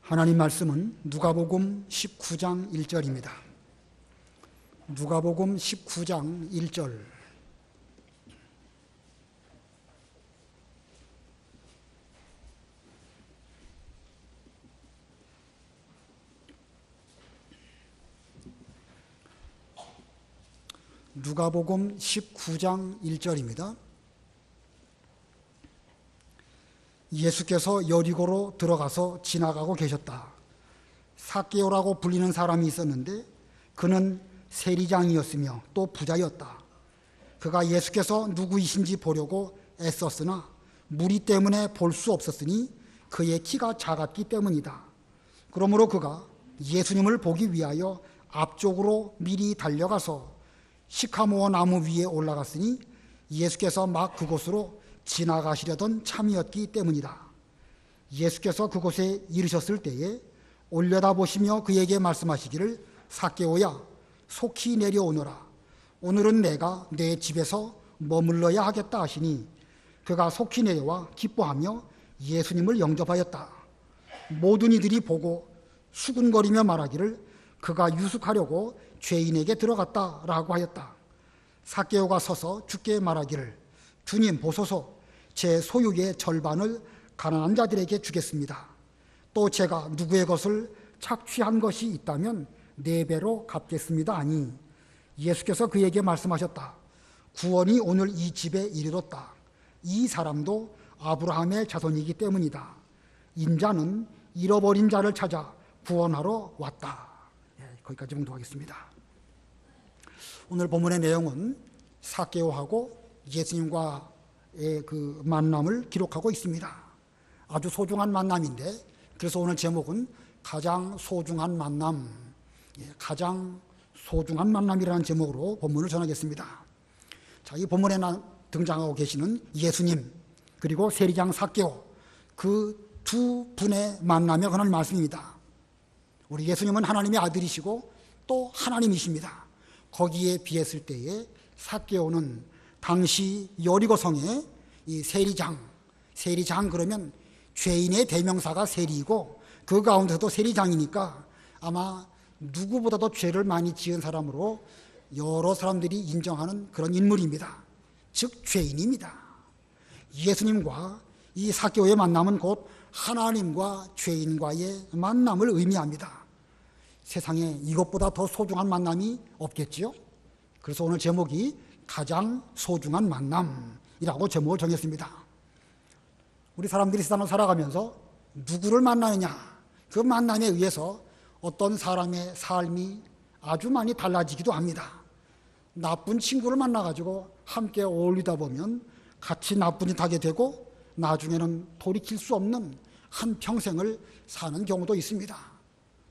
하나님 말씀은 누가복음 19장 1절입니다. 누가복음 19장 1절. 누가복음 19장 1절입니다. 예수께서 여리고로 들어가서 지나가고 계셨다. 삭개오라고 불리는 사람이 있었는데 그는 세리장이었으며 또 부자였다. 그가 예수께서 누구이신지 보려고 애썼으나 무리 때문에 볼 수 없었으니 그의 키가 작았기 때문이다. 그러므로 그가 예수님을 보기 위하여 앞쪽으로 미리 달려가서 시카모어 나무 위에 올라갔으니 예수께서 막 그곳으로 지나가시려던 참이었기 때문이다. 예수께서 그곳에 이르셨을 때에 올려다보시며 그에게 말씀하시기를 삭개오야 속히 내려오너라. 오늘은 내가 내 집에서 머물러야 하겠다 하시니 그가 속히 내려와 기뻐하며 예수님을 영접하였다. 모든 이들이 보고 수군거리며 말하기를 그가 유숙하려고 죄인에게 들어갔다라고 하였다. 삭개오가 서서 주께 말하기를 주님 보소서, 제 소유의 절반을 가난한 자들에게 주겠습니다. 또 제가 누구의 것을 착취한 것이 있다면 4배로 갚겠습니다 하니 예수께서 그에게 말씀하셨다. 구원이 오늘 이 집에 이르렀다. 이 사람도 아브라함의 자손이기 때문이다. 인자는 잃어버린 자를 찾아 구원하러 왔다. 거기까지 봉독하겠습니다. 오늘 본문의 내용은 삭개오하고 예수님과의 그 만남을 기록하고 있습니다. 아주 소중한 만남인데 그래서 오늘 제목은 가장 소중한 만남, 가장 소중한 만남이라는 제목으로 본문을 전하겠습니다. 자, 이 본문에 등장하고 계시는 예수님 그리고 세리장 삭개오, 그 두 분의 만남에 관한 말씀입니다. 우리 예수님은 하나님의 아들이시고 또 하나님이십니다. 거기에 비했을 때에 삭개오는 당시 여리고 성의 이 세리장 그러면 죄인의 대명사가 세리이고 그 가운데서도 세리장이니까 아마 누구보다도 죄를 많이 지은 사람으로 여러 사람들이 인정하는 그런 인물입니다. 즉 죄인입니다. 예수님과 이 삭개오의 만남은 곧 하나님과 죄인과의 만남을 의미합니다. 세상에 이것보다 더 소중한 만남이 없겠지요? 그래서 오늘 제목이 가장 소중한 만남이라고 제목을 정했습니다. 우리 사람들이 세상을 살아가면서 누구를 만나느냐, 그 만남에 의해서 어떤 사람의 삶이 아주 많이 달라지기도 합니다. 나쁜 친구를 만나가지고 함께 어울리다 보면 같이 나쁜 짓 하게 되고 나중에는 돌이킬 수 없는 한 평생을 사는 경우도 있습니다.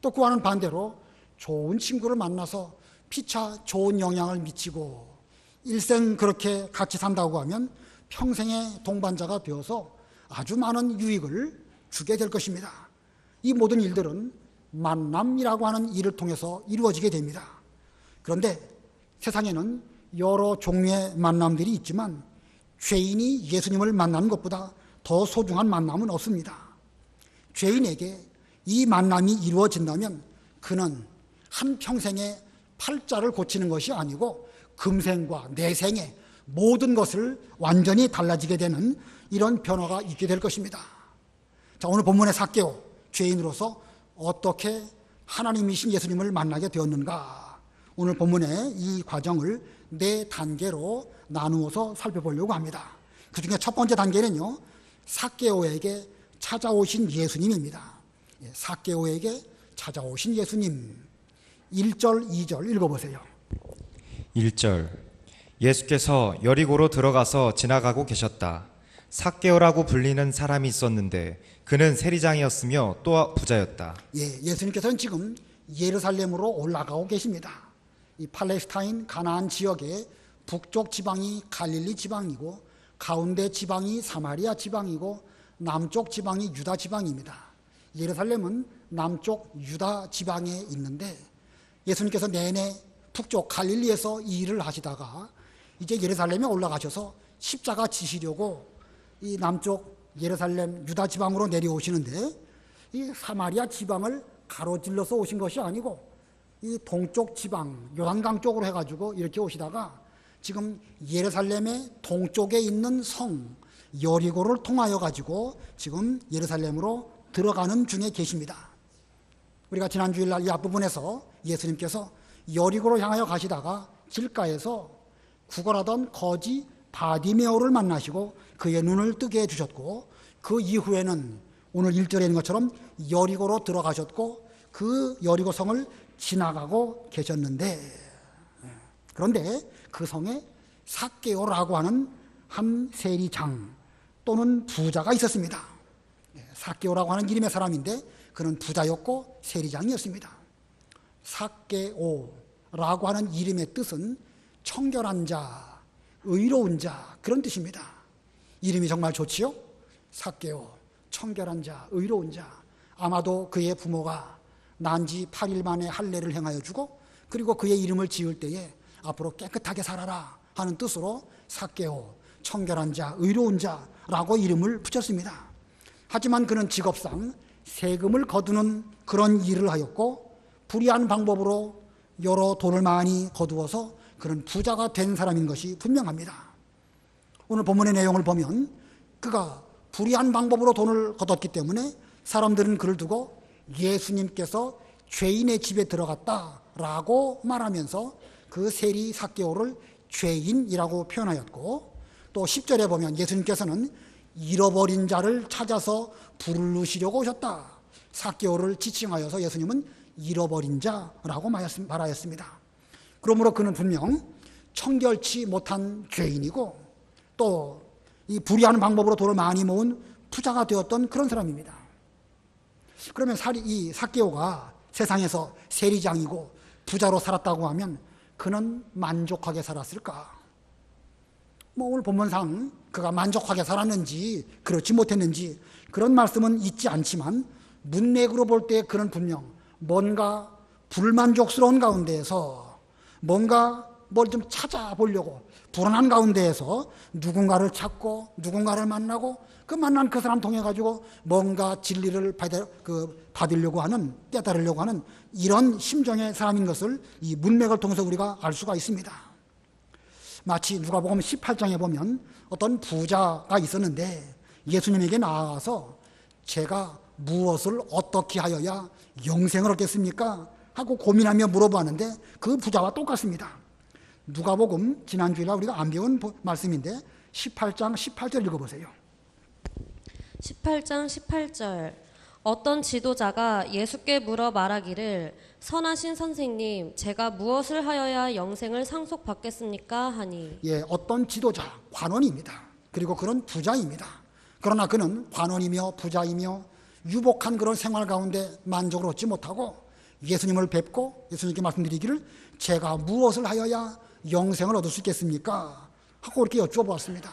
또 그와는 반대로 좋은 친구를 만나서 피차 좋은 영향을 미치고 일생 그렇게 같이 산다고 하면 평생의 동반자가 되어서 아주 많은 유익을 주게 될 것입니다. 이 모든 일들은 만남이라고 하는 일을 통해서 이루어지게 됩니다. 그런데 세상에는 여러 종류의 만남들이 있지만 죄인이 예수님을 만나는 것보다 더 소중한 만남은 없습니다. 죄인에게 이 만남이 이루어진다면 그는 한평생의 팔자를 고치는 것이 아니고 금생과 내생의 모든 것을 완전히 달라지게 되는 이런 변화가 있게 될 것입니다. 자, 오늘 본문의 삭개오, 죄인으로서 어떻게 하나님이신 예수님을 만나게 되었는가? 오늘 본문의 이 과정을 4단계로 나누어서 살펴보려고 합니다. 그 중에 첫 번째 단계는요, 삭개오에게 찾아오신 예수님입니다. 삭개오에게 찾아오신 예수님. 1절, 2절 읽어보세요. 1절. 예수께서 여리고로 들어가서 지나가고 계셨다. 삭개오라고 불리는 사람이 있었는데 그는 세리장이었으며 또 부자였다. 예수님께서는 지금 예루살렘으로 올라가고 계십니다. 이 팔레스타인 가나안 지역의 북쪽 지방이 갈릴리 지방이고 가운데 지방이 사마리아 지방이고 남쪽 지방이 유다 지방입니다. 예루살렘은 남쪽 유다 지방에 있는데 예수님께서 내내 북쪽 갈릴리에서 이 일을 하시다가 이제 예루살렘에 올라가셔서 십자가 지시려고 이 남쪽 예루살렘 유다 지방으로 내려오시는데 이 사마리아 지방을 가로질러서 오신 것이 아니고 이 동쪽 지방 요단강 쪽으로 해가지고 이렇게 오시다가 지금 예루살렘의 동쪽에 있는 성 여리고를 통하여 가지고 지금 예루살렘으로 들어가는 중에 계십니다. 우리가 지난 주일날 이 앞부분에서 예수님께서 여리고로 향하여 가시다가 길가에서 구걸하던 거지 바디메오를 만나시고 그의 눈을 뜨게 해주셨고, 그 이후에는 오늘 1절에 있는 것처럼 여리고로 들어가셨고 그 여리고 성을 지나가고 계셨는데, 그런데 그 성에 삭개오라고 하는 한 세리장 또는 부자가 있었습니다. 삭개오라고 하는 이름의 사람인데 그는 부자였고 세리장이었습니다. 삭개오라고 하는 이름의 뜻은 청결한 자, 의로운 자, 그런 뜻입니다. 이름이 정말 좋지요? 삭개오, 청결한 자, 의로운 자. 아마도 그의 부모가 난 지 8일 만에 할례를 행하여 주고 그리고 그의 이름을 지을 때에 앞으로 깨끗하게 살아라 하는 뜻으로 삭개오, 청결한 자, 의로운 자라고 이름을 붙였습니다. 하지만 그는 직업상 세금을 거두는 그런 일을 하였고 불의한 방법으로 여러 돈을 많이 거두어서 그는 부자가 된 사람인 것이 분명합니다. 오늘 본문의 내용을 보면 그가 불의한 방법으로 돈을 거뒀기 때문에 사람들은 그를 두고 예수님께서 죄인의 집에 들어갔다라고 말하면서 그 세리 삭개오를 죄인이라고 표현하였고, 또 10절에 보면 예수님께서는 잃어버린 자를 찾아서 부르시려고 오셨다. 삭개오를 지칭하여서 예수님은 잃어버린 자라고 말하였습니다. 그러므로 그는 분명 청결치 못한 죄인이고 또 이 불의한 방법으로 돈을 많이 모은 부자가 되었던 그런 사람입니다. 그러면 이 삭개오가 세상에서 세리장이고 부자로 살았다고 하면 그는 만족하게 살았을까? 오늘 본문상 그가 만족하게 살았는지 그렇지 못했는지 그런 말씀은 있지 않지만 문맥으로 볼 때 그는 분명 뭔가 불만족스러운 가운데에서 뭔가 뭘 좀 찾아보려고 불안한 가운데에서 누군가를 찾고 누군가를 만나고 그 만난 그 사람 통해 가지고 뭔가 진리를 받으려고 하는, 깨달으려고 하는 이런 심정의 사람인 것을 이 문맥을 통해서 우리가 알 수가 있습니다. 마치 누가복음 18장에 보면 어떤 부자가 있었는데 예수님에게 나아가서 제가 무엇을 어떻게 하여야 영생을 얻겠습니까? 하고 고민하며 물어보았는데 그 부자와 똑같습니다. 누가복음 지난주에 우리가 안 배운 말씀인데 18장 18절 읽어보세요. 18장 18절. 어떤 지도자가 예수께 물어 말하기를 선하신 선생님, 제가 무엇을 하여야 영생을 상속받겠습니까? 하니. 어떤 지도자, 관원입니다. 그리고 그런 부자입니다. 그러나 그는 관원이며 부자이며 유복한 그런 생활 가운데 만족을 얻지 못하고 예수님을 뵙고 예수님께 말씀드리기를 제가 무엇을 하여야 영생을 얻을 수 있겠습니까? 하고 이렇게 여쭈어보았습니다.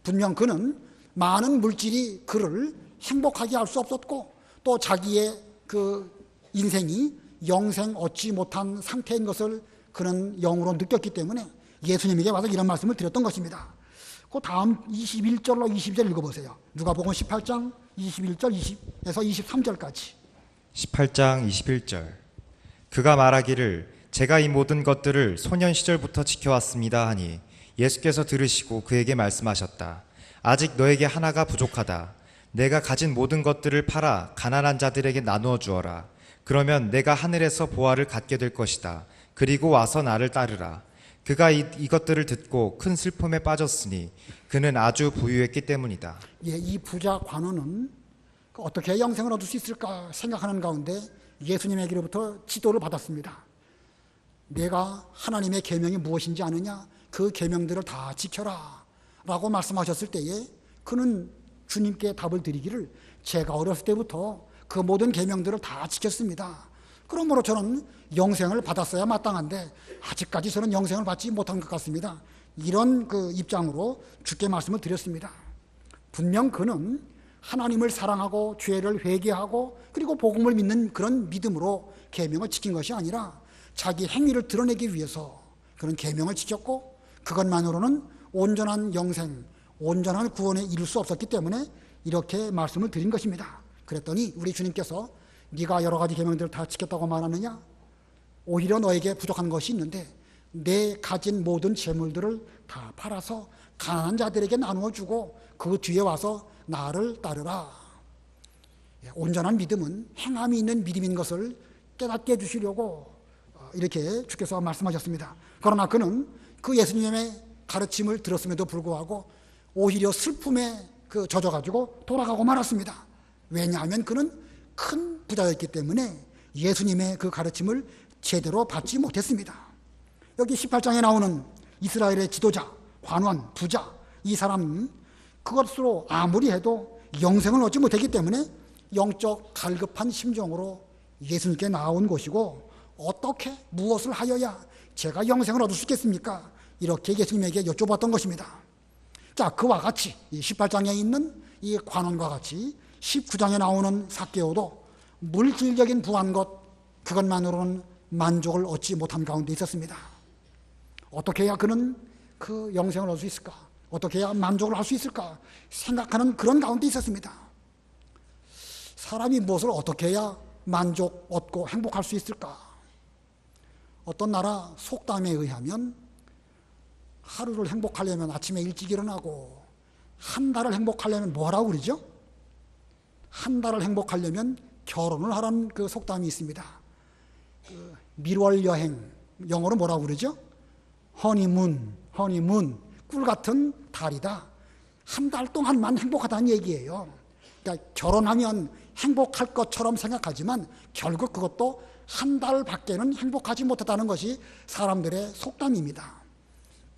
분명 그는 많은 물질이 그를 행복하게 할 수 없었고 또 자기의 그 인생이 영생 얻지 못한 상태인 것을 그는 영으로 느꼈기 때문에 예수님에게 와서 이런 말씀을 드렸던 것입니다. 그 다음 21절로 22절 읽어보세요. 누가복음 18장 21절 20에서 23절까지. 18장 21절. 그가 말하기를 제가 이 모든 것들을 소년 시절부터 지켜왔습니다 하니 예수께서 들으시고 그에게 말씀하셨다. 아직 너에게 하나가 부족하다. 내가 가진 모든 것들을 팔아 가난한 자들에게 나누어 주어라. 그러면 내가 하늘에서 보화를 갖게 될 것이다. 그리고 와서 나를 따르라. 그가 이것들을 듣고 큰 슬픔에 빠졌으니 그는 아주 부유했기 때문이다. 이 부자 관원은 어떻게 영생을 얻을 수 있을까 생각하는 가운데 예수님에게로부터 지도를 받았습니다. 내가 하나님의 계명이 무엇인지 아느냐? 그 계명들을 다 지켜라 라고 말씀하셨을 때에 그는 주님께 답을 드리기를 제가 어렸을 때부터 그 모든 계명들을 다 지켰습니다. 그러므로 저는 영생을 받았어야 마땅한데 아직까지 저는 영생을 받지 못한 것 같습니다. 이런 그 입장으로 주께 말씀을 드렸습니다. 분명 그는 하나님을 사랑하고 죄를 회개하고 그리고 복음을 믿는 그런 믿음으로 계명을 지킨 것이 아니라 자기 행위를 드러내기 위해서 그런 계명을 지켰고 그것만으로는 온전한 영생, 온전한 구원에 이룰 수 없었기 때문에 이렇게 말씀을 드린 것입니다. 그랬더니 우리 주님께서 네가 여러 가지 계명들을 다 지켰다고 말하느냐? 오히려 너에게 부족한 것이 있는데 내 가진 모든 재물들을 다 팔아서 가난한 자들에게 나누어 주고 그 뒤에 와서 나를 따르라. 온전한 믿음은 행함이 있는 믿음인 것을 깨닫게 해주시려고 이렇게 주께서 말씀하셨습니다. 그러나 그는 그 예수님의 가르침을 들었음에도 불구하고 오히려 슬픔에 젖어가지고 돌아가고 말았습니다. 왜냐하면 그는 큰 부자였기 때문에 예수님의 그 가르침을 제대로 받지 못했습니다. 여기 18장에 나오는 이스라엘의 지도자, 관원, 부자, 이 사람은 그것으로 아무리 해도 영생을 얻지 못했기 때문에 영적 갈급한 심정으로 예수님께 나온 것이고, 어떻게 무엇을 하여야 제가 영생을 얻을 수 있겠습니까? 이렇게 예수님에게 여쭤봤던 것입니다. 자, 그와 같이 이 18장에 있는 이 관원과 같이 19장에 나오는 삭개오도 물질적인 부한 것, 그것만으로는 만족을 얻지 못한 가운데 있었습니다. 어떻게 해야 그는 그 영생을 얻을 수 있을까? 어떻게 해야 만족을 할 수 있을까? 생각하는 그런 가운데 있었습니다. 사람이 무엇을 어떻게 해야 만족 얻고 행복할 수 있을까? 어떤 나라 속담에 의하면 하루를 행복하려면 아침에 일찍 일어나고, 한 달을 행복하려면 뭐라고 그러죠? 한 달을 행복하려면 결혼을 하라는 그 속담이 있습니다. 밀월 여행, 영어로 뭐라고 그러죠? 허니문, 꿀 같은 달이다. 한 달 동안만 행복하다는 얘기예요. 그러니까 결혼하면 행복할 것처럼 생각하지만 결국 그것도 한 달밖에는 행복하지 못하다는 것이 사람들의 속담입니다.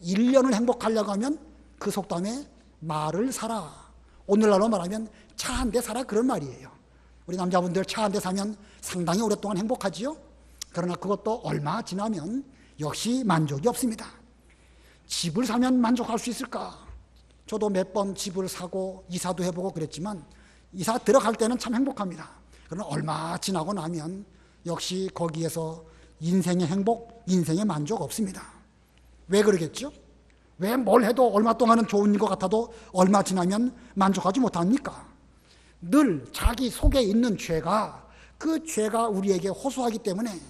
1년을 행복하려고 하면 그 속담에 말을 사라. 오늘날로 말하면 차 한 대 사라, 그런 말이에요. 우리 남자분들 차 한 대 사면 상당히 오랫동안 행복하지요. 그러나 그것도 얼마 지나면 역시 만족이 없습니다. 집을 사면 만족할 수 있을까? 저도 몇 번 집을 사고 이사도 해보고 그랬지만 이사 들어갈 때는 참 행복합니다. 그러나 얼마 지나고 나면 역시 거기에서 인생의 행복, 인생의 만족 없습니다. 왜 그러겠죠? 왜 뭘 해도 얼마 동안은 좋은 것 같아도 얼마 지나면 만족하지 못합니까? 늘 자기 속에 있는 죄가, 그 죄가 우리에게 호소하기 때문에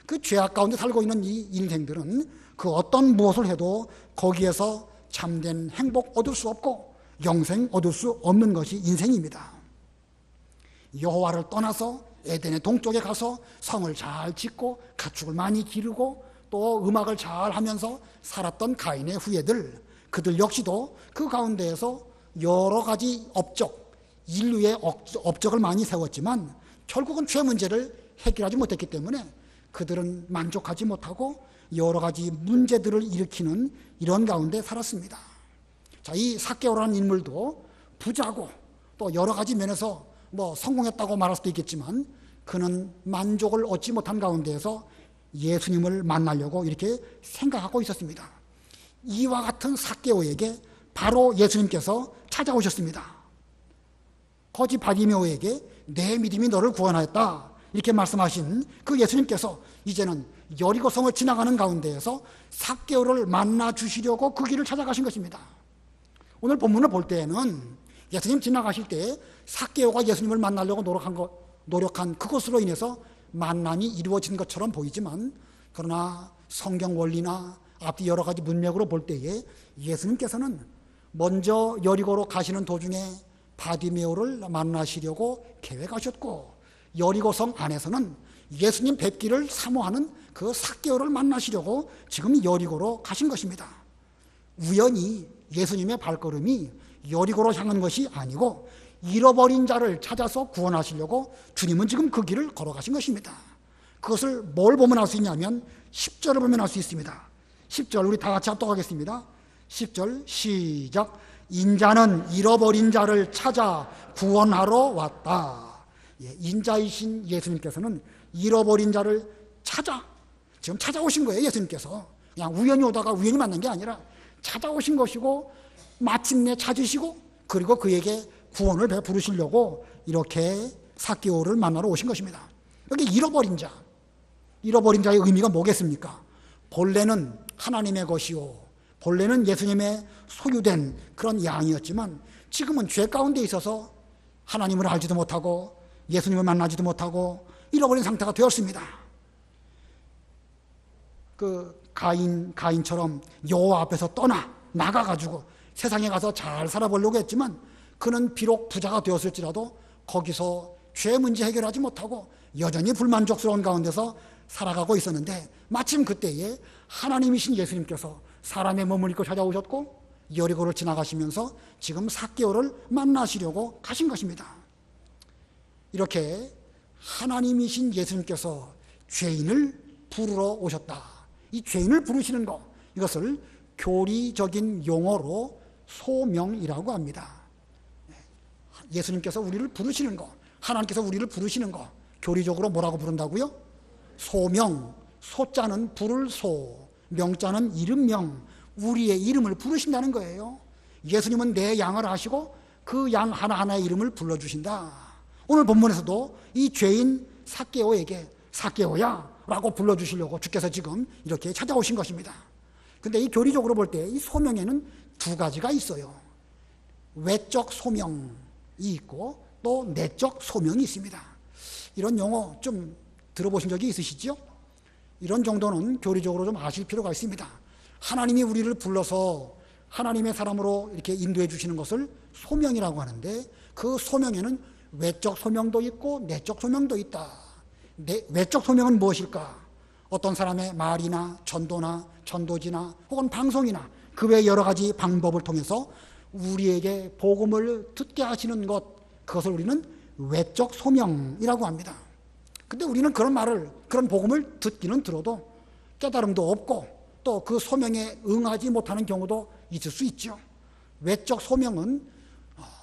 그 죄악 가운데 살고 있는 이 인생들은 그 어떤 무엇을 해도 거기에서 참된 행복 얻을 수 없고 영생 얻을 수 없는 것이 인생입니다. 여호와를 떠나서 에덴의 동쪽에 가서 성을 잘 짓고 가축을 많이 기르고 또 음악을 잘 하면서 살았던 가인의 후예들, 그들 역시도 그 가운데에서 여러 가지 업적, 인류의 업적을 많이 세웠지만 결국은 죄 문제를 해결하지 못했기 때문에 그들은 만족하지 못하고 여러 가지 문제들을 일으키는 이런 가운데 살았습니다. 자, 이 삭개오라는 인물도 부자고 또 여러 가지 면에서 성공했다고 말할 수도 있겠지만 그는 만족을 얻지 못한 가운데에서 예수님을 만나려고 이렇게 생각하고 있었습니다. 이와 같은 삭개오에게 바로 예수님께서 찾아오셨습니다. 거지 바디메오에게 내 믿음이 너를 구원하였다, 이렇게 말씀하신 그 예수님께서 이제는 여리고성을 지나가는 가운데에서 삭개오를 만나 주시려고 그 길을 찾아가신 것입니다. 오늘 본문을 볼 때에는 예수님 지나가실 때 삭개오가 예수님을 만나려고 노력한 그것으로 인해서 만남이 이루어진 것처럼 보이지만, 그러나 성경 원리나 앞뒤 여러 가지 문맥으로 볼 때에 예수님께서는 먼저 여리고로 가시는 도중에 바디메오를 만나시려고 계획하셨고, 여리고성 안에서는 예수님 뵙기를 사모하는 그 삭개오를 만나시려고 지금 여리고로 가신 것입니다. 우연히 예수님의 발걸음이 여리고로 향한 것이 아니고 잃어버린 자를 찾아서 구원하시려고 주님은 지금 그 길을 걸어가신 것입니다. 그것을 뭘 보면 알 수 있냐면 10절을 보면 알 수 있습니다. 10절 우리 다 같이 합독하겠습니다. 10절 시작. 인자는 잃어버린 자를 찾아 구원하러 왔다. 인자이신 예수님께서는 잃어버린 자를 지금 찾아오신 거예요. 예수님께서 그냥 우연히 오다가 우연히 만난 게 아니라 찾아오신 것이고 마침내 찾으시고 그리고 그에게 구원을 베푸시려고 이렇게 삭개오를 만나러 오신 것입니다. 여기 잃어버린 자의 의미가 뭐겠습니까? 본래는 하나님의 것이요, 본래는 예수님의 소유된 그런 양이었지만 지금은 죄 가운데 있어서 하나님을 알지도 못하고 예수님을 만나지도 못하고 잃어버린 상태가 되었습니다. 그 가인처럼 여호와 앞에서 나가가지고 세상에 가서 잘 살아보려고 했지만 그는 비록 부자가 되었을지라도 거기서 죄 문제 해결하지 못하고 여전히 불만족스러운 가운데서 살아가고 있었는데 마침 그때에 하나님이신 예수님께서 사람의 몸을 입고 찾아오셨고 여리고를 지나가시면서 지금 삭개오를 만나시려고 가신 것입니다. 이렇게 하나님이신 예수님께서 죄인을 부르러 오셨다. 이 죄인을 부르시는 것, 이것을 교리적인 용어로 소명이라고 합니다. 예수님께서 우리를 부르시는 것, 하나님께서 우리를 부르시는 것, 교리적으로 뭐라고 부른다고요? 소명. 소자는 부를 소, 명자는 이름명, 우리의 이름을 부르신다는 거예요. 예수님은 내 양을 아시고 그 양 하나하나의 이름을 불러주신다. 오늘 본문에서도 이 죄인 삭개오에게 삭개오야 라고 불러주시려고 주께서 지금 이렇게 찾아오신 것입니다. 근데 이 교리적으로 볼 때 이 소명에는 두 가지가 있어요. 외적 소명이 있고 또 내적 소명이 있습니다. 이런 용어 좀 들어보신 적이 있으시죠? 이런 정도는 교리적으로 좀 아실 필요가 있습니다. 하나님이 우리를 불러서 하나님의 사람으로 이렇게 인도해 주시는 것을 소명이라고 하는데 그 소명에는 외적 소명도 있고 내적 소명도 있다. 외적 소명은 무엇일까? 어떤 사람의 말이나 전도나 전도지나 혹은 방송이나 그 외 여러 가지 방법을 통해서 우리에게 복음을 듣게 하시는 것, 그것을 우리는 외적 소명이라고 합니다. 근데 우리는 그런 복음을 듣기는 들어도 깨달음도 없고 또 그 소명에 응하지 못하는 경우도 있을 수 있죠. 외적 소명은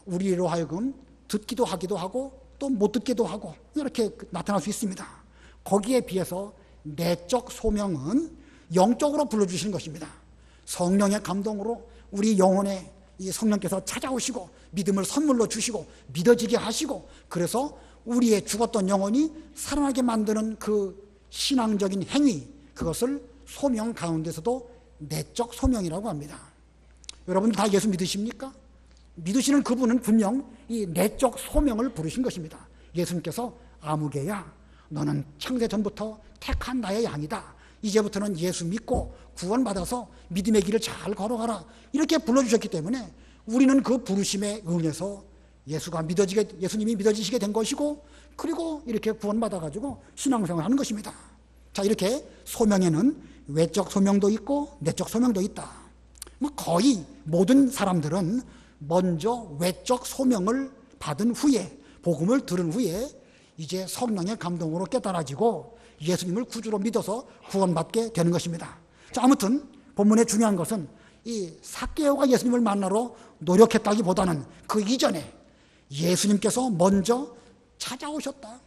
우리로 하여금 듣기도 하기도 하고 또 못 듣기도 하고 이렇게 나타날 수 있습니다. 거기에 비해서 내적 소명은 영적으로 불러주시는 것입니다. 성령의 감동으로 우리 영혼에 이 성령께서 찾아오시고 믿음을 선물로 주시고 믿어지게 하시고 그래서 우리의 죽었던 영혼이 살아나게 만드는 그 신앙적인 행위, 그것을 소명 가운데서도 내적 소명이라고 합니다. 여러분들 다 예수 믿으십니까? 믿으시는 그분은 분명 이 내적 소명을 부르신 것입니다. 예수님께서 아무개야, 너는 창세 전부터 택한 나의 양이다. 이제부터는 예수 믿고 구원받아서 믿음의 길을 잘 걸어가라. 이렇게 불러주셨기 때문에 우리는 그 부르심에 응해서 예수님이 믿어지시게 된 것이고 그리고 이렇게 구원받아가지고 신앙생활을 하는 것입니다. 자, 이렇게 소명에는 외적 소명도 있고 내적 소명도 있다. 거의 모든 사람들은 먼저 외적 소명을 받은 후에 복음을 들은 후에 이제 성령의 감동으로 깨달아지고 예수님을 구주로 믿어서 구원받게 되는 것입니다. 자, 아무튼 본문의 중요한 것은 이 삭개오가 예수님을 만나러 노력했다기보다는 그 이전에 예수님께서 먼저 찾아오셨다.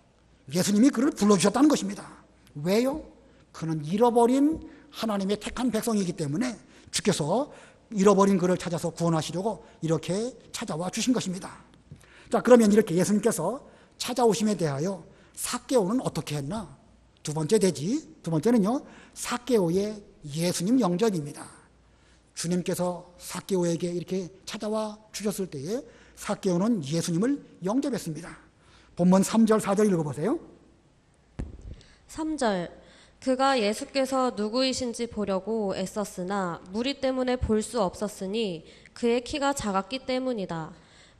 예수님이 그를 불러주셨다는 것입니다. 왜요? 그는 잃어버린 하나님의 택한 백성이기 때문에 주께서 잃어버린 그를 찾아서 구원하시려고 이렇게 찾아와 주신 것입니다. 자, 그러면 이렇게 예수님께서 찾아오심에 대하여 삭개오는 어떻게 했나? 두 번째는요, 삭개오의 예수님 영접입니다. 주님께서 삭개오에게 이렇게 찾아와 주셨을 때에 삭개오는 예수님을 영접했습니다. 본문 3절, 4절 읽어보세요. 3절. 그가 예수께서 누구이신지 보려고 애썼으나 무리 때문에 볼 수 없었으니 그의 키가 작았기 때문이다.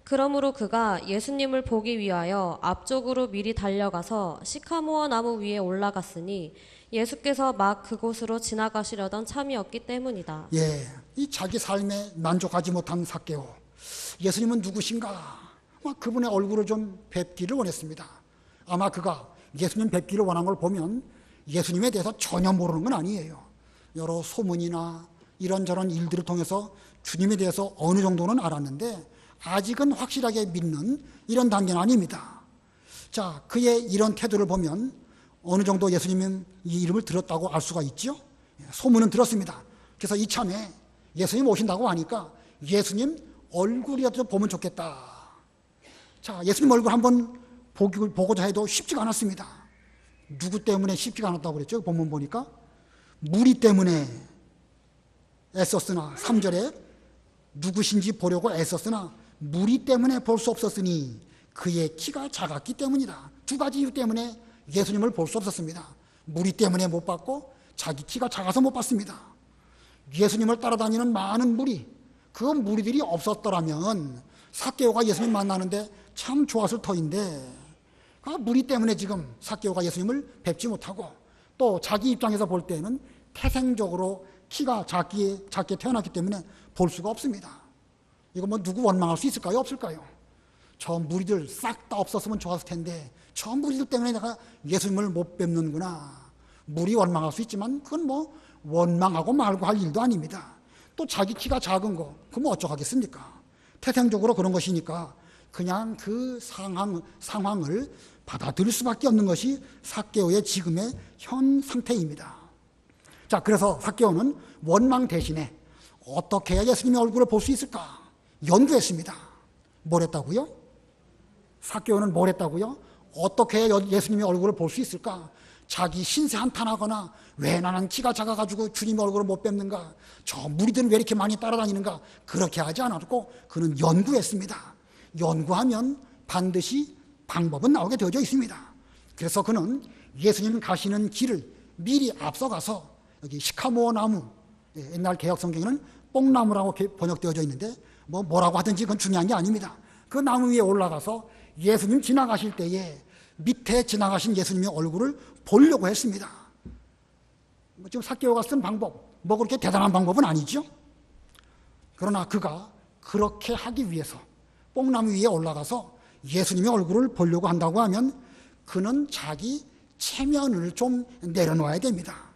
그러므로 그가 예수님을 보기 위하여 앞쪽으로 미리 달려가서 시카모어 나무 위에 올라갔으니 예수께서 막 그곳으로 지나가시려던 참이었기 때문이다. 예, 이 자기 삶에 만족하지 못한 삭개오. 예수님은 누구신가? 그분의 얼굴을 좀 뵙기를 원했습니다. 아마 그가 예수님 뵙기를 원한 걸 보면 예수님에 대해서 전혀 모르는 건 아니에요. 여러 소문이나 이런저런 일들을 통해서 주님에 대해서 어느 정도는 알았는데 아직은 확실하게 믿는 이런 단계는 아닙니다. 자, 그의 이런 태도를 보면 어느 정도 예수님은 이 이름을 들었다고 알 수가 있죠. 소문은 들었습니다. 그래서 이참에 예수님 오신다고 하니까 예수님 얼굴이라도 보면 좋겠다. 자, 예수님 얼굴 한번 보고자 해도 쉽지가 않았습니다. 누구 때문에 쉽지가 않았다고 그랬죠? 본문 보니까 무리 때문에 애썼으나 3절에 누구신지 보려고 애썼으나 무리 때문에 볼 수 없었으니 그의 키가 작았기 때문이다. 두 가지 이유 때문에 예수님을 볼 수 없었습니다. 무리 때문에 못 봤고 자기 키가 작아서 못 봤습니다. 예수님을 따라다니는 많은 무리, 그 무리들이 없었더라면 삭개오가 예수님 만나는데 참 좋았을 터인데, 그 무리 때문에 지금 삭개오가 예수님을 뵙지 못하고, 또 자기 입장에서 볼 때는 태생적으로 키가 작게 태어났기 때문에 볼 수가 없습니다. 이거 뭐 누구 원망할 수 있을까요? 없을까요? 저 무리들 싹 다 없었으면 좋았을 텐데 저 무리들 때문에 내가 예수님을 못 뵙는구나. 무리 원망할 수 있지만 그건 뭐 원망하고 말고 할 일도 아닙니다. 또 자기 키가 작은 거, 그럼 뭐 어쩌겠습니까? 태생적으로 그런 것이니까 그냥 그 상황을 받아들일 수밖에 없는 것이 삭개오의 지금의 현 상태입니다. 자, 그래서 삭개오는 원망 대신에 어떻게 해야 예수님의 얼굴을 볼 수 있을까? 연구했습니다. 뭘 했다고요? 삭개오는 뭘 했다고요? 어떻게 해야 예수님의 얼굴을 볼 수 있을까? 자기 신세 한탄하거나 왜 나는 키가 작아가지고 주님의 얼굴을 못 뵙는가? 저 무리들은 왜 이렇게 많이 따라다니는가? 그렇게 하지 않았고 그는 연구했습니다. 연구하면 반드시 방법은 나오게 되어져 있습니다. 그래서 그는 예수님 가시는 길을 미리 앞서가서 여기 시카모어 나무, 옛날 개혁 성경에는 뽕나무라고 번역되어져 있는데 뭐라고 하든지 그건 중요한 게 아닙니다. 그 나무 위에 올라가서 예수님 지나가실 때에 밑에 지나가신 예수님의 얼굴을 보려고 했습니다. 지금 삭개오가 쓴 방법, 뭐 그렇게 대단한 방법은 아니죠. 그러나 그가 그렇게 하기 위해서 뽕나무 위에 올라가서 예수님의 얼굴을 보려고 한다고 하면 그는 자기 체면을 좀 내려놓아야 됩니다.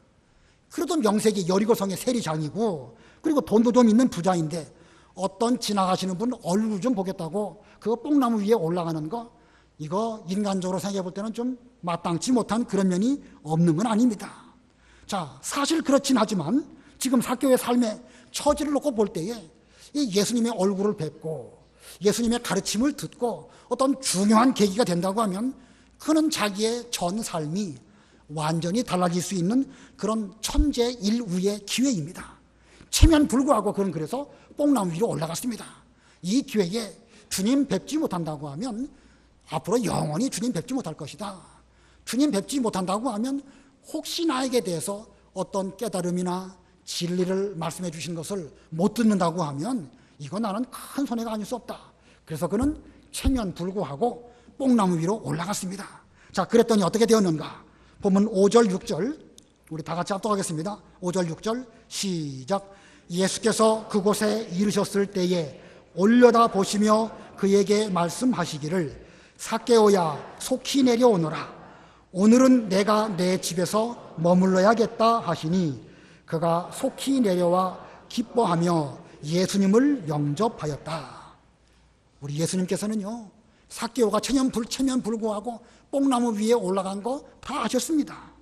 그래도 명색이 여리고성의 세리장이고 그리고 돈도 좀 있는 부자인데 어떤 지나가시는 분 얼굴 좀 보겠다고 그 뽕나무 위에 올라가는 거, 이거 인간적으로 생각해 볼 때는 좀 마땅치 못한 그런 면이 없는 건 아닙니다. 자, 사실 그렇긴 하지만 지금 삭개오의 삶의 처지를 놓고 볼 때에 이 예수님의 얼굴을 뵙고 예수님의 가르침을 듣고 어떤 중요한 계기가 된다고 하면 그는 자기의 전 삶이 완전히 달라질 수 있는 그런 천재일우의 기회입니다. 체면 불구하고 그는 그래서 뽕나무 위로 올라갔습니다. 이 기회에 주님 뵙지 못한다고 하면 앞으로 영원히 주님 뵙지 못할 것이다. 주님 뵙지 못한다고 하면 혹시 나에게 대해서 어떤 깨달음이나 진리를 말씀해 주신 것을 못 듣는다고 하면 이거 나는 큰 손해가 아닐 수 없다. 그래서 그는 체면 불구하고 뽕나무 위로 올라갔습니다. 자, 그랬더니 어떻게 되었는가? 보면 5절 6절 우리 다 같이 합독하겠습니다. 5절 6절 시작. 예수께서 그곳에 이르셨을 때에 올려다 보시며 그에게 말씀하시기를 삭개오야 속히 내려오너라. 오늘은 내가 내 집에서 머물러야겠다 하시니 그가 속히 내려와 기뻐하며 예수님을 영접하였다. 우리 예수님께서는요, 삭개오가 체면 불구하고 뽕나무 위에 올라간 거 다 아셨습니다.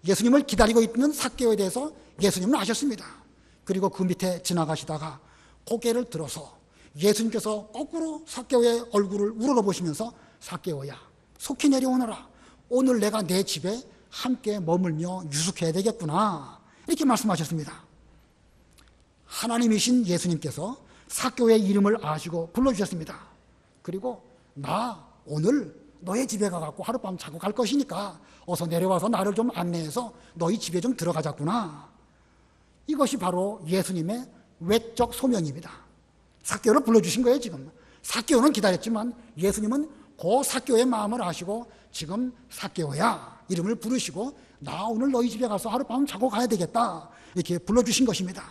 예수님을 기다리고 있는 삭개오에 대해서 예수님은 아셨습니다. 그리고 그 밑에 지나가시다가 고개를 들어서 예수님께서 거꾸로 삭개오의 얼굴을 우러러보시면서 삭개오야 속히 내려오너라. 오늘 내가 내 집에 함께 머물며 유숙해야 되겠구나. 이렇게 말씀하셨습니다. 하나님이신 예수님께서 삭개오의 이름을 아시고 불러주셨습니다. 그리고 나 오늘 너의 집에 가갖고 하룻밤 자고 갈 것이니까 어서 내려와서 나를 좀 안내해서 너희 집에 좀 들어가자꾸나. 이것이 바로 예수님의 외적 소명입니다. 삭개오를 불러주신 거예요. 지금 삭개오는 기다렸지만 예수님은 그 삭개오의 마음을 아시고 지금 삭개오야 이름을 부르시고 나 오늘 너희 집에 가서 하룻밤 자고 가야 되겠다 이렇게 불러주신 것입니다.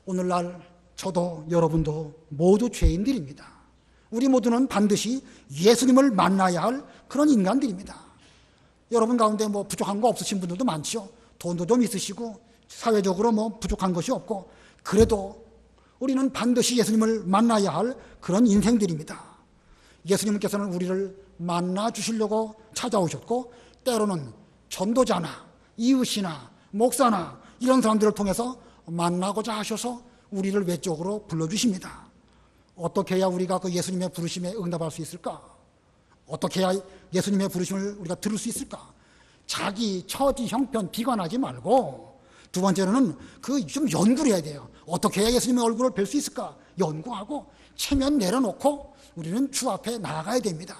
오늘날 저도 여러분도 모두 죄인들입니다. 우리 모두는 반드시 예수님을 만나야 할 그런 인간들입니다. 여러분 가운데 뭐 부족한 거 없으신 분들도 많죠. 돈도 좀 있으시고 사회적으로 뭐 부족한 것이 없고 그래도 우리는 반드시 예수님을 만나야 할 그런 인생들입니다. 예수님께서는 우리를 만나 주시려고 찾아오셨고 때로는 전도자나 이웃이나 목사나 이런 사람들을 통해서 만나고자 하셔서 우리를 외적으로 불러주십니다. 어떻게 해야 우리가 그 예수님의 부르심에 응답할 수 있을까? 어떻게 해야 예수님의 부르심을 우리가 들을 수 있을까? 자기 처지 형편 비관하지 말고 두 번째로는 그 좀 연구를 해야 돼요. 어떻게 해야 예수님의 얼굴을 뵐 수 있을까? 연구하고 체면 내려놓고 우리는 주 앞에 나아가야 됩니다.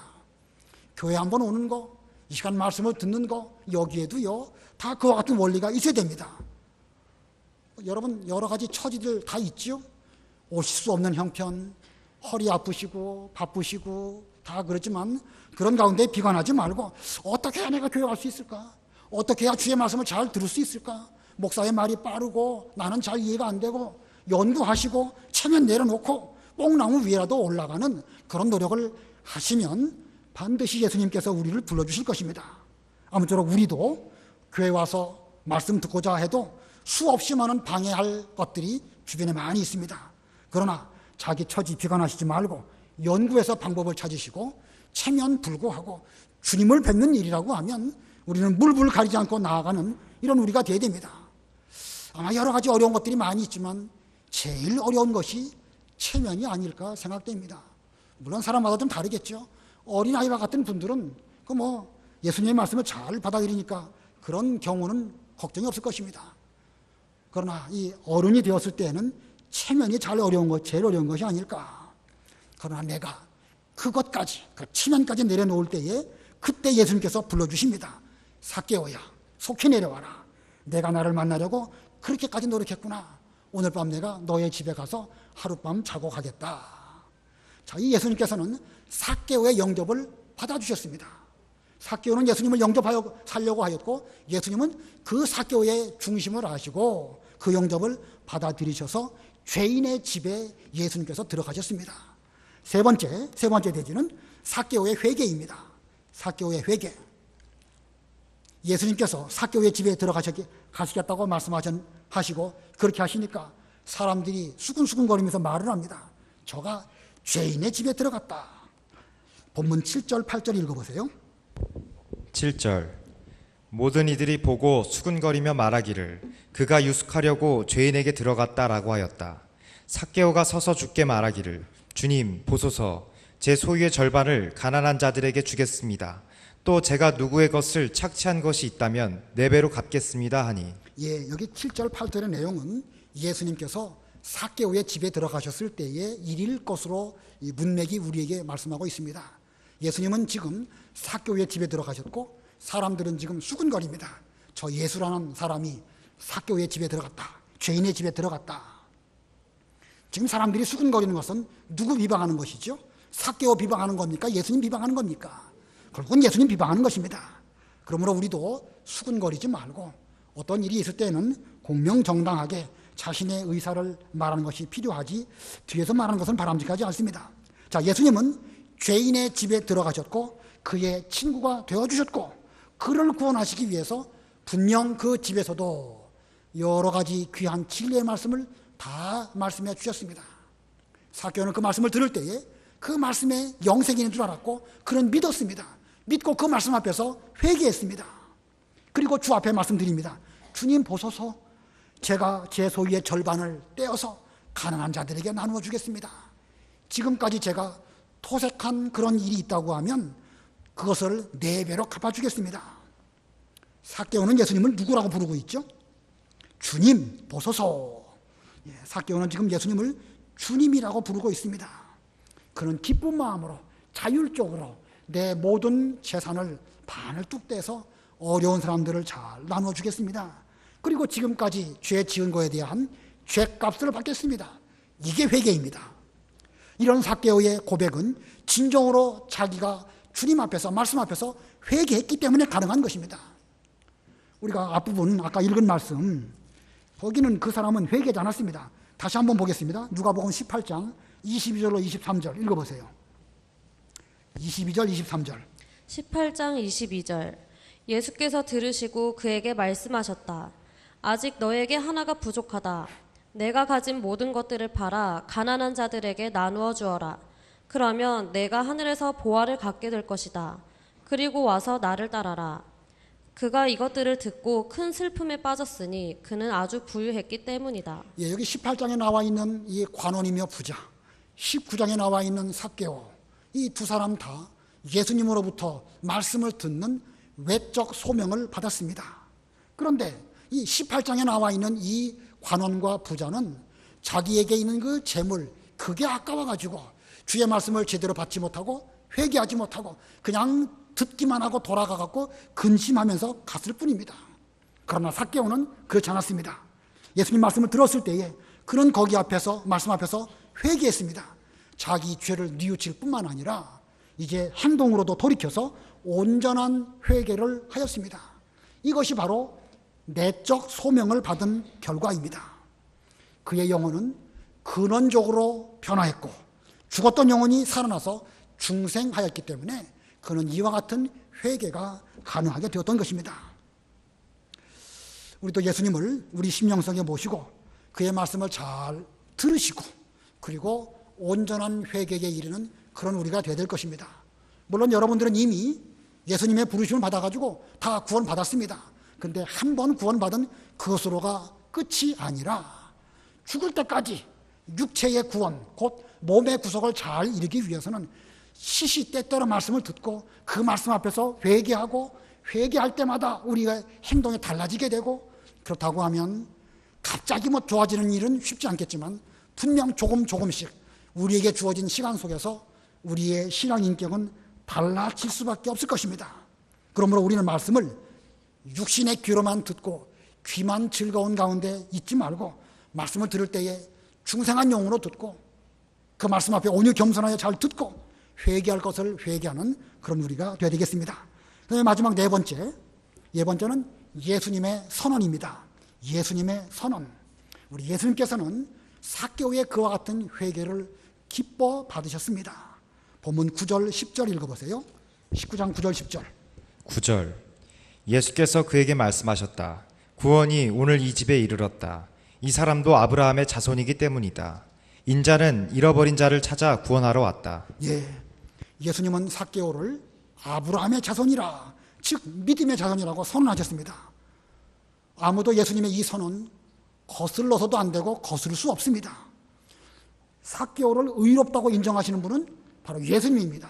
교회 한번 오는 거, 이 시간 말씀을 듣는 거, 여기에도요 다 그와 같은 원리가 있어야 됩니다. 여러분 여러 가지 처지들 다 있죠. 오실 수 없는 형편, 허리 아프시고 바쁘시고 다 그렇지만 그런 가운데 비관하지 말고 어떻게 해야 내가 교회 갈 수 있을까? 어떻게 해야 주의 말씀을 잘 들을 수 있을까? 목사의 말이 빠르고 나는 잘 이해가 안 되고 연구하시고 체면 내려놓고 뽕나무 위에라도 올라가는 그런 노력을 하시면 반드시 예수님께서 우리를 불러주실 것입니다. 아무쪼록 우리도 교회 와서 말씀 듣고자 해도 수없이 많은 방해할 것들이 주변에 많이 있습니다. 그러나 자기 처지 비관하시지 말고 연구해서 방법을 찾으시고 체면 불구하고 주님을 뵙는 일이라고 하면 우리는 물불 가리지 않고 나아가는 이런 우리가 되어야 됩니다. 아마 여러 가지 어려운 것들이 많이 있지만 제일 어려운 것이 체면이 아닐까 생각됩니다. 물론 사람마다 좀 다르겠죠. 어린아이와 같은 분들은 예수님의 말씀을 잘 받아들이니까 그런 경우는 걱정이 없을 것입니다. 그러나 이 어른이 되었을 때는 체면이 제일 어려운 것이 아닐까. 그러나 내가 그것까지, 그 체면까지 내려놓을 때에 그때 예수님께서 불러주십니다. 삭개오야, 속히 내려와라. 내가 나를 만나려고 그렇게까지 노력했구나. 오늘 밤 내가 너의 집에 가서 하룻밤 자고 가겠다. 자, 이 예수님께서는 삭개오의 영접을 받아주셨습니다. 삭개오는 예수님을 영접하여 살려고 하였고 예수님은 그 삭개오의 중심을 아시고 그 영접을 받아들이셔서 죄인의 집에 예수님께서 들어가셨습니다. 세 번째 대지는 삭개오의 회개입니다. 삭개오의 회개. 예수님께서 삭개오의 집에 들어가시겠다고 말씀하시고 그렇게 하시니까 사람들이 수근수근거리면서 말을 합니다. 저가 죄인의 집에 들어갔다. 본문 7절 8절 읽어보세요. 7절 모든 이들이 보고 수군거리며 말하기를 그가 유숙하려고 죄인에게 들어갔다라고 하였다. 삭개오가 서서 주께 말하기를 주님 보소서 제 소유의 절반을 가난한 자들에게 주겠습니다. 또 제가 누구의 것을 착취한 것이 있다면 4배로 갚겠습니다 하니. 여기 7절 8절의 내용은 예수님께서 삭개오의 집에 들어가셨을 때의 일일 것으로 이 문맥이 우리에게 말씀하고 있습니다. 예수님은 지금 삭개오의 집에 들어가셨고 사람들은 지금 수군거립니다. 저 예수라는 사람이 삭개오의 집에 들어갔다. 죄인의 집에 들어갔다. 지금 사람들이 수군거리는 것은 누구 비방하는 것이죠? 삭개오 비방하는 겁니까? 예수님 비방하는 겁니까? 결국은 예수님 비방하는 것입니다. 그러므로 우리도 수군거리지 말고 어떤 일이 있을 때는 공명정당하게 자신의 의사를 말하는 것이 필요하지 뒤에서 말하는 것은 바람직하지 않습니다. 자, 예수님은 죄인의 집에 들어가셨고 그의 친구가 되어주셨고 그를 구원하시기 위해서 분명 그 집에서도 여러 가지 귀한 진리의 말씀을 다 말씀해 주셨습니다. 삭개오는 그 말씀을 들을 때에 그 말씀에 영생이 있는 줄 알았고 그는 믿었습니다. 믿고 그 말씀 앞에서 회개했습니다. 그리고 주 앞에 말씀드립니다. 주님 보소서 제가 제 소유의 절반을 떼어서 가난한 자들에게 나누어 주겠습니다. 지금까지 제가 토색한 그런 일이 있다고 하면 그것을 4배로 갚아주겠습니다. 삭개오는 예수님을 누구라고 부르고 있죠? 주님 보소서. 삭개오는 지금 예수님을 주님이라고 부르고 있습니다. 그는 기쁜 마음으로 자율적으로 내 모든 재산을 반을 뚝 떼서 어려운 사람들을 잘 나눠주겠습니다. 그리고 지금까지 죄 지은 거에 대한 죄값을 받겠습니다. 이게 회개입니다. 이런 삭개오의 고백은 진정으로 자기가 주님 앞에서 말씀 앞에서 회개했기 때문에 가능한 것입니다. 우리가 앞부분 아까 읽은 말씀 거기는 그 사람은 회개하지 않았습니다. 다시 한번 보겠습니다. 누가복음 18장 22절로 23절 읽어보세요. 22절 23절 18장 22절 예수께서 들으시고 그에게 말씀하셨다. 아직 너에게 하나가 부족하다. 내가 가진 모든 것들을 팔아 가난한 자들에게 나누어 주어라. 그러면 내가 하늘에서 보화를 갖게 될 것이다. 그리고 와서 나를 따라라. 그가 이것들을 듣고 큰 슬픔에 빠졌으니 그는 아주 부유했기 때문이다. 여기 18장에 나와 있는 이 관원이며 부자, 19장에 나와 있는 삭개오, 이 두 사람 다 예수님으로부터 말씀을 듣는 외적 소명을 받았습니다. 그런데 이 18장에 나와 있는 이 관원과 부자는 자기에게 있는 그 재물, 그게 아까워가지고 주의 말씀을 제대로 받지 못하고 회개하지 못하고 그냥 듣기만 하고 돌아가갖고 근심하면서 갔을 뿐입니다. 그러나 삭개오는 그렇지 않았습니다. 예수님 말씀을 들었을 때에 그는 거기 앞에서 말씀 앞에서 회개했습니다. 자기 죄를 뉘우칠 뿐만 아니라 이제 행동으로도 돌이켜서 온전한 회개를 하였습니다. 이것이 바로 내적 소명을 받은 결과입니다. 그의 영혼은 근원적으로 변화했고 죽었던 영혼이 살아나서 중생하였기 때문에 그는 이와 같은 회개가 가능하게 되었던 것입니다. 우리도 예수님을 우리 심령 속에 모시고 그의 말씀을 잘 들으시고 그리고 온전한 회개에 이르는 그런 우리가 되어야 될 것입니다. 물론 여러분들은 이미 예수님의 부르심을 받아가지고 다 구원받았습니다. 근데 한 번 구원받은 그것으로가 끝이 아니라 죽을 때까지 육체의 구원, 곧 몸의 구속을 잘 이루기 위해서는 시시때때로 말씀을 듣고 그 말씀 앞에서 회개하고 회개할 때마다 우리의 행동이 달라지게 되고 그렇다고 하면 갑자기 좋아지는 일은 쉽지 않겠지만 분명 조금씩 우리에게 주어진 시간 속에서 우리의 신앙 인격은 달라질 수밖에 없을 것입니다. 그러므로 우리는 말씀을 육신의 귀로만 듣고 귀만 즐거운 가운데 있지 말고 말씀을 들을 때에 중생한 영으로 듣고 그 말씀 앞에 온유 겸손하여 잘 듣고 회개할 것을 회개하는 그런 우리가 되어야 되겠습니다. 그다음에 마지막 네 번째는 예수님의 선언입니다. 예수님의 선언. 우리 예수님께서는 삭개오의 그와 같은 회개를 기뻐 받으셨습니다. 본문 9절 10절 읽어보세요. 19장 9절 10절. 9절. 예수께서 그에게 말씀하셨다. 구원이 오늘 이 집에 이르렀다. 이 사람도 아브라함의 자손이기 때문이다. 인자는 잃어버린 자를 찾아 구원하러 왔다. 예수님은 삭개오를 아브라함의 자손이라, 즉 믿음의 자손이라고 선언하셨습니다. 아무도 예수님의 이 선언 거슬러서도 안 되고 거스를 수 없습니다. 삭개오를 의롭다고 인정하시는 분은 바로 예수님입니다.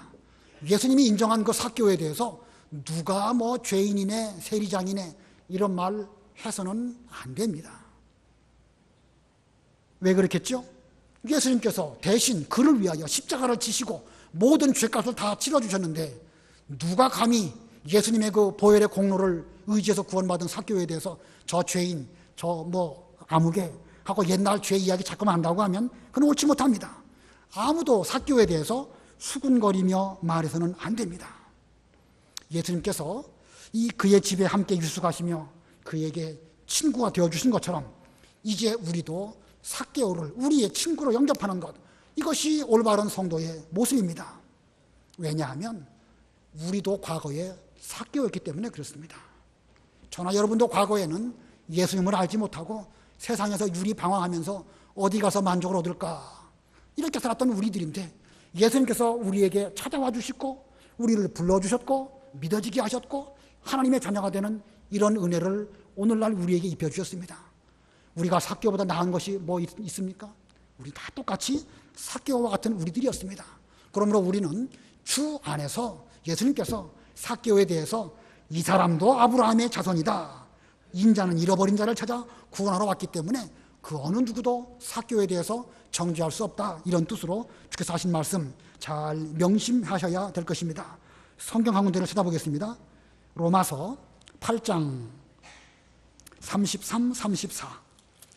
예수님이 인정한 그 삭개오에 대해서 누가 죄인이네 세리장이네 이런 말 해서는 안 됩니다. 왜 그렇겠죠? 예수님께서 대신 그를 위하여 십자가를 지시고 모든 죄값을 다 치러주셨는데 누가 감히 예수님의 그 보혈의 공로를 의지해서 구원받은 삭개오에 대해서 저 죄인, 아무개 하고 옛날 죄 이야기 자꾸만 한다고 하면 그건 옳지 못합니다. 아무도 삭개오에 대해서 수군거리며 말해서는 안 됩니다. 예수님께서 그의 집에 함께 유숙하시며 그에게 친구가 되어주신 것처럼 이제 우리도 삭개오를 우리의 친구로 영접하는 것, 이것이 올바른 성도의 모습입니다. 왜냐하면 우리도 과거에 삭개오였기 때문에 그렇습니다. 저나 여러분도 과거에는 예수님을 알지 못하고 세상에서 유리방황하면서 어디 가서 만족을 얻을까 이렇게 살았던 우리들인데 예수님께서 우리에게 찾아와 주시고 우리를 불러주셨고 믿어지게 하셨고 하나님의 자녀가 되는 이런 은혜를 오늘날 우리에게 입혀주셨습니다. 우리가 삭개오보다 나은 것이 있습니까? 우리 다 똑같이 삭개오와 같은 우리들이었습니다. 그러므로 우리는 주 안에서 예수님께서 삭개오에 대해서 이 사람도 아브라함의 자손이다. 인자는 잃어버린 자를 찾아 구원하러 왔기 때문에 그 어느 누구도 삭개오에 대해서 정죄할 수 없다. 이런 뜻으로 주께서 하신 말씀 잘 명심하셔야 될 것입니다. 성경 한 군데를 찾아보겠습니다. 로마서 8장 33, 34.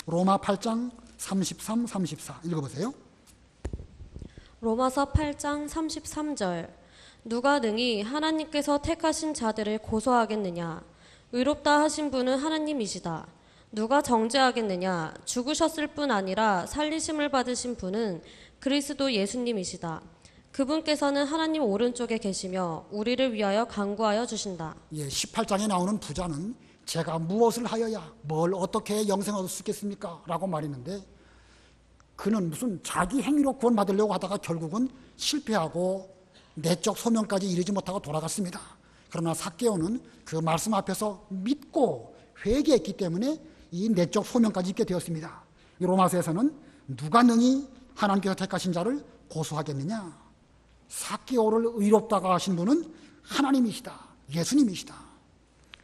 로마 8장 33, 34 읽어보세요. 로마서 8장 33절. 누가 능히 하나님께서 택하신 자들을 고소하겠느냐? 의롭다 하신 분은 하나님이시다. 누가 정죄하겠느냐? 죽으셨을 뿐 아니라 살리심을 받으신 분은 그리스도 예수님이시다. 그분께서는 하나님 오른쪽에 계시며 우리를 위하여 간구하여 주신다. 18장에 나오는 부자는 제가 무엇을 하여야 뭘 어떻게 영생을 얻을 수 있겠습니까? 라고 말했는데 그는 무슨 자기 행위로 구원받으려고 하다가 결국은 실패하고 내적 소명까지 이르지 못하고 돌아갔습니다. 그러나 삭개오는 그 말씀 앞에서 믿고 회개했기 때문에 이 내적 소명까지 있게 되었습니다. 이 로마서에서는 누가 능히 하나님께서 택하신 자를 고소하겠느냐? 삭개오를 의롭다고 하신 분은 하나님이시다. 예수님이시다.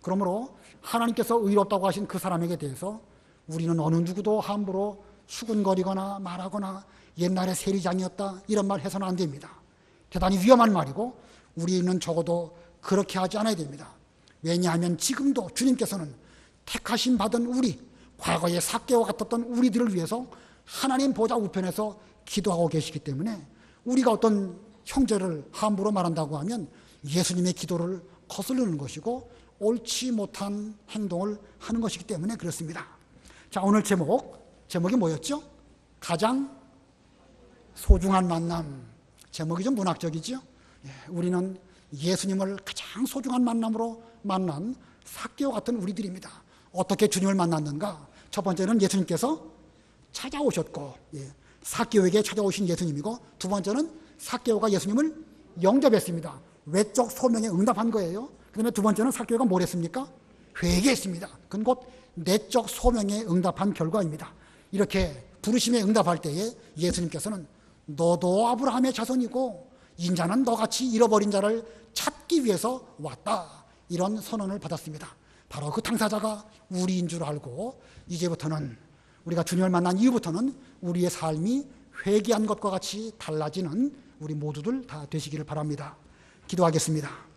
그러므로 하나님께서 의롭다고 하신 그 사람에게 대해서 우리는 어느 누구도 함부로 수근거리거나 말하거나 옛날에 세리장이었다 이런 말 해서는 안 됩니다. 대단히 위험한 말이고 우리는 적어도 그렇게 하지 않아야 됩니다. 왜냐하면 지금도 주님께서는 택하심 받은 우리, 과거의 삭개와 같았던 우리들을 위해서 하나님 보좌 우편에서 기도하고 계시기 때문에 우리가 어떤 형제를 함부로 말한다고 하면 예수님의 기도를 거스르는 것이고 옳지 못한 행동을 하는 것이기 때문에 그렇습니다. 자, 오늘 제목이 뭐였죠? 가장 소중한 만남. 제목이 좀 문학적이죠? 우리는 예수님을 가장 소중한 만남으로 만난 삭개와 같은 우리들입니다. 어떻게 주님을 만났는가? 첫 번째는 예수님께서 찾아오셨고, 삭개오에게 찾아오신 예수님이고, 두 번째는 삭개오가 예수님을 영접했습니다. 외적 소명에 응답한 거예요. 그 다음에 두 번째는 삭개오가 뭘 했습니까? 회개했습니다. 그건 곧 내적 소명에 응답한 결과입니다. 이렇게 부르심에 응답할 때에 예수님께서는 너도 아브라함의 자손이고 인자는 너같이 잃어버린 자를 찾기 위해서 왔다. 이런 선언을 받았습니다. 바로 그 당사자가 우리인 줄 알고 이제부터는 우리가 주님을 만난 이후부터는 우리의 삶이 회개한 것과 같이 달라지는 우리 모두들 다 되시기를 바랍니다. 기도하겠습니다.